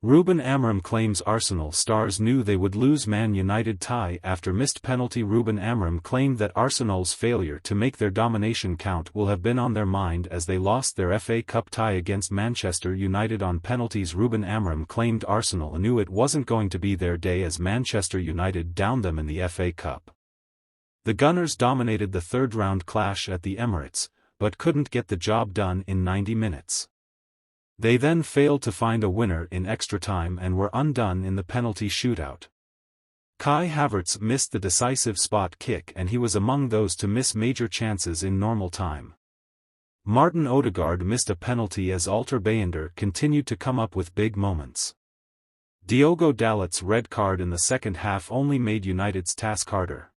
Ruben Amorim claims Arsenal stars knew they would lose Man United tie after missed penalty. Ruben Amorim claimed that Arsenal's failure to make their domination count will have been on their mind as they lost their FA Cup tie against Manchester United on penalties. Ruben Amorim claimed Arsenal knew it wasn't going to be their day as Manchester United downed them in the FA Cup. The Gunners dominated the third-round clash at the Emirates, but couldn't get the job done in 90 minutes. They then failed to find a winner in extra time and were undone in the penalty shootout. Kai Havertz missed the decisive spot kick and he was among those to miss major chances in normal time. Martin Odegaard missed a penalty as Alter Bayender continued to come up with big moments. Diogo Dalot's red card in the second half only made United's task harder.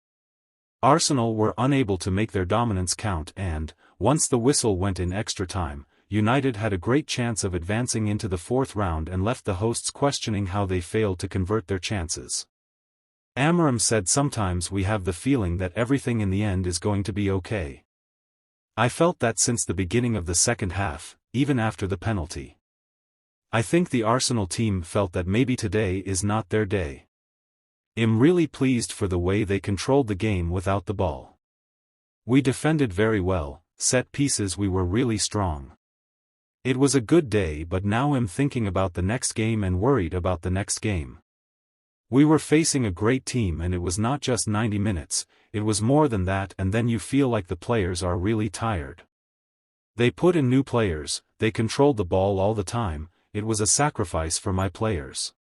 Arsenal were unable to make their dominance count and, once the whistle went in extra time, United had a great chance of advancing into the fourth round and left the hosts questioning how they failed to convert their chances. Amorim said, "Sometimes we have the feeling that everything in the end is going to be okay. I felt that since the beginning of the second half, even after the penalty. I think the Arsenal team felt that maybe today is not their day. I'm really pleased for the way they controlled the game without the ball. We defended very well, set pieces we were really strong. It was a good day, but now I'm thinking about the next game and worried about the next game. We were facing a great team and it was not just 90 minutes, it was more than that, and then you feel like the players are really tired. They put in new players, they controlled the ball all the time, it was a sacrifice for my players.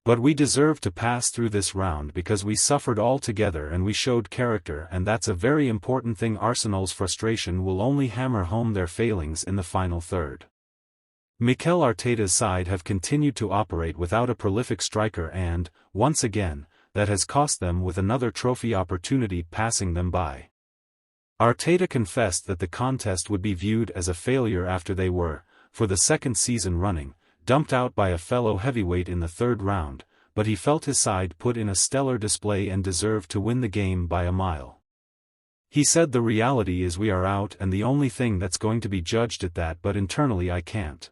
But we deserve to pass through this round because we suffered all together and we showed character, and that's a very important thing. Arsenal's frustration will only hammer home their failings in the final third. Mikel Arteta's side have continued to operate without a prolific striker and, once again, that has cost them with another trophy opportunity passing them by. Arteta confessed that the contest would be viewed as a failure after they were, for the second season running, dumped out by a fellow heavyweight in the third round, but he felt his side put in a stellar display and deserved to win the game by a mile. He said, "The reality is we are out and the only thing that's going to be judged at that, but internally I can't.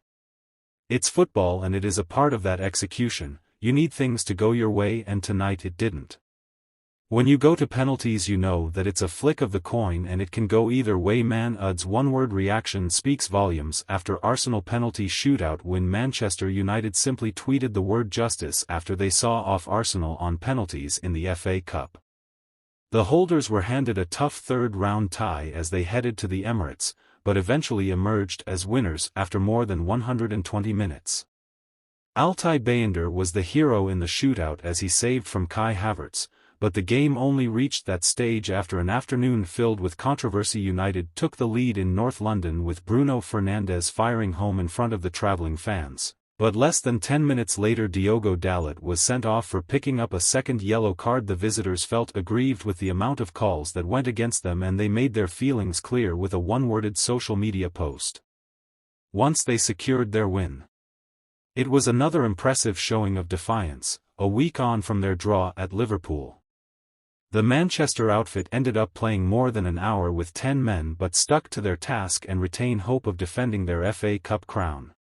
It's football and it is a part of that execution, you need things to go your way and tonight it didn't. When you go to penalties you know that it's a flick of the coin and it can go either way." Man Ud's one-word reaction speaks volumes after Arsenal penalty shootout win. Manchester United simply tweeted the word justice after they saw off Arsenal on penalties in the FA Cup. The holders were handed a tough third-round tie as they headed to the Emirates, but eventually emerged as winners after more than 120 minutes. Altay Bayender was the hero in the shootout as he saved from Kai Havertz, but the game only reached that stage after an afternoon filled with controversy. United took the lead in North London with Bruno Fernandes firing home in front of the travelling fans, but less than 10 minutes later Diogo Dalot was sent off for picking up a second yellow card. The visitors felt aggrieved with the amount of calls that went against them and they made their feelings clear with a one-worded social media post. Once they secured their win, it was another impressive showing of defiance, a week on from their draw at Liverpool. The Manchester outfit ended up playing more than an hour with 10 men but stuck to their task and retain hope of defending their FA Cup crown.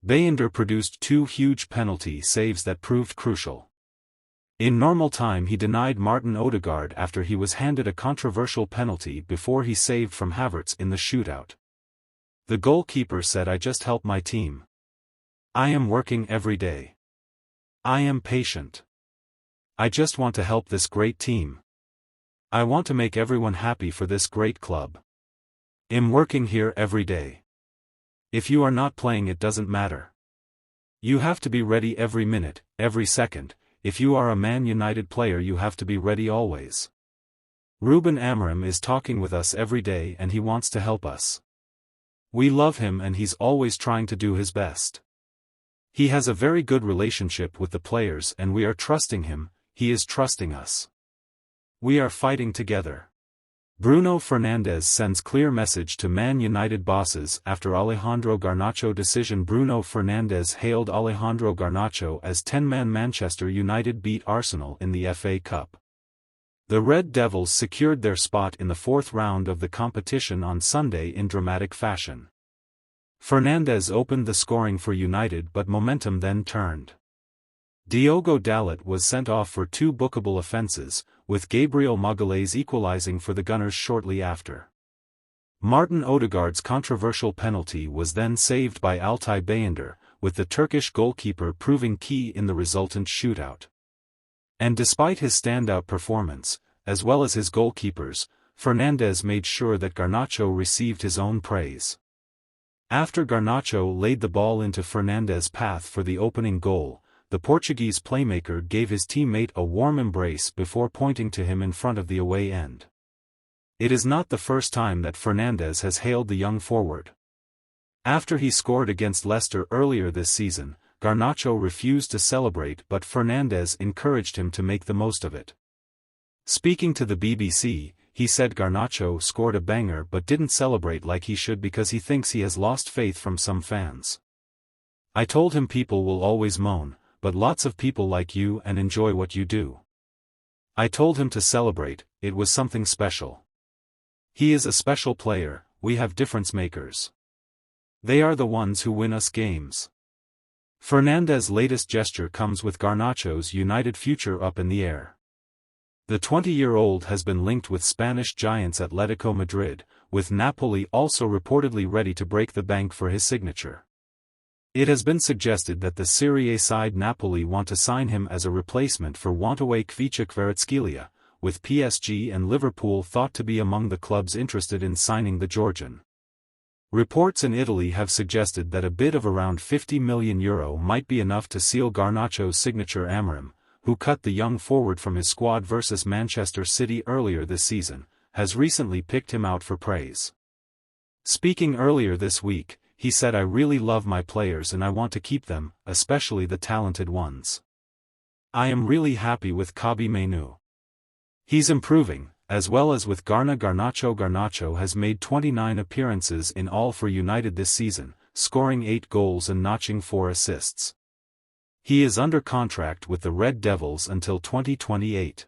Bayender produced two huge penalty saves that proved crucial. In normal time he denied Martin Odegaard after he was handed a controversial penalty before he saved from Havertz in the shootout. The goalkeeper said, "I just help my team. I am working every day. I am patient. I just want to help this great team. I want to make everyone happy for this great club. I'm working here every day. If you are not playing it doesn't matter. You have to be ready every minute, every second. If you are a Man United player you have to be ready always. Ruben Amorim is talking with us every day and he wants to help us. We love him and he's always trying to do his best. He has a very good relationship with the players and we are trusting him, he is trusting us. We are fighting together." Bruno Fernandes sends clear message to Man United bosses after Alejandro Garnacho decision. Bruno Fernandes hailed Alejandro Garnacho as 10-man. Manchester United beat Arsenal in the FA Cup. The Red Devils secured their spot in the fourth round of the competition on Sunday in dramatic fashion. Fernandes opened the scoring for United, but momentum then turned. Diogo Dalot was sent off for 2 bookable offences, with Gabriel Magalhaes equalising for the Gunners shortly after. Martin Odegaard's controversial penalty was then saved by Altay Bayındır, with the Turkish goalkeeper proving key in the resultant shootout. And despite his standout performance, as well as his goalkeepers, Fernandes made sure that Garnacho received his own praise. After Garnacho laid the ball into Fernandes' path for the opening goal, the Portuguese playmaker gave his teammate a warm embrace before pointing to him in front of the away end. It is not the first time that Fernandes has hailed the young forward. After he scored against Leicester earlier this season, Garnacho refused to celebrate, but Fernandes encouraged him to make the most of it. Speaking to the BBC, he said Garnacho scored a banger but didn't celebrate like he should because he thinks he has lost faith from some fans. I told him people will always moan, but lots of people like you and enjoy what you do. I told him to celebrate, it was something special. He is a special player, we have difference makers. They are the ones who win us games. Fernandes' latest gesture comes with Garnacho's United future up in the air. The 20-year-old has been linked with Spanish giants Atletico Madrid, with Napoli also reportedly ready to break the bank for his signature. It has been suggested that the Serie A side Napoli want to sign him as a replacement for Wantaway Kvaratskhelia, with PSG and Liverpool thought to be among the clubs interested in signing the Georgian. Reports in Italy have suggested that a bid of around €50 million might be enough to seal Garnacho's signature. Amorim, who cut the young forward from his squad versus Manchester City earlier this season, has recently picked him out for praise. Speaking earlier this week, he said, "I really love my players and I want to keep them, especially the talented ones. I am really happy with Kobbie Mainoo. He's improving, as well as with Garnacho. Garnacho has made 29 appearances in all for United this season, scoring 8 goals and notching 4 assists. He is under contract with the Red Devils until 2028.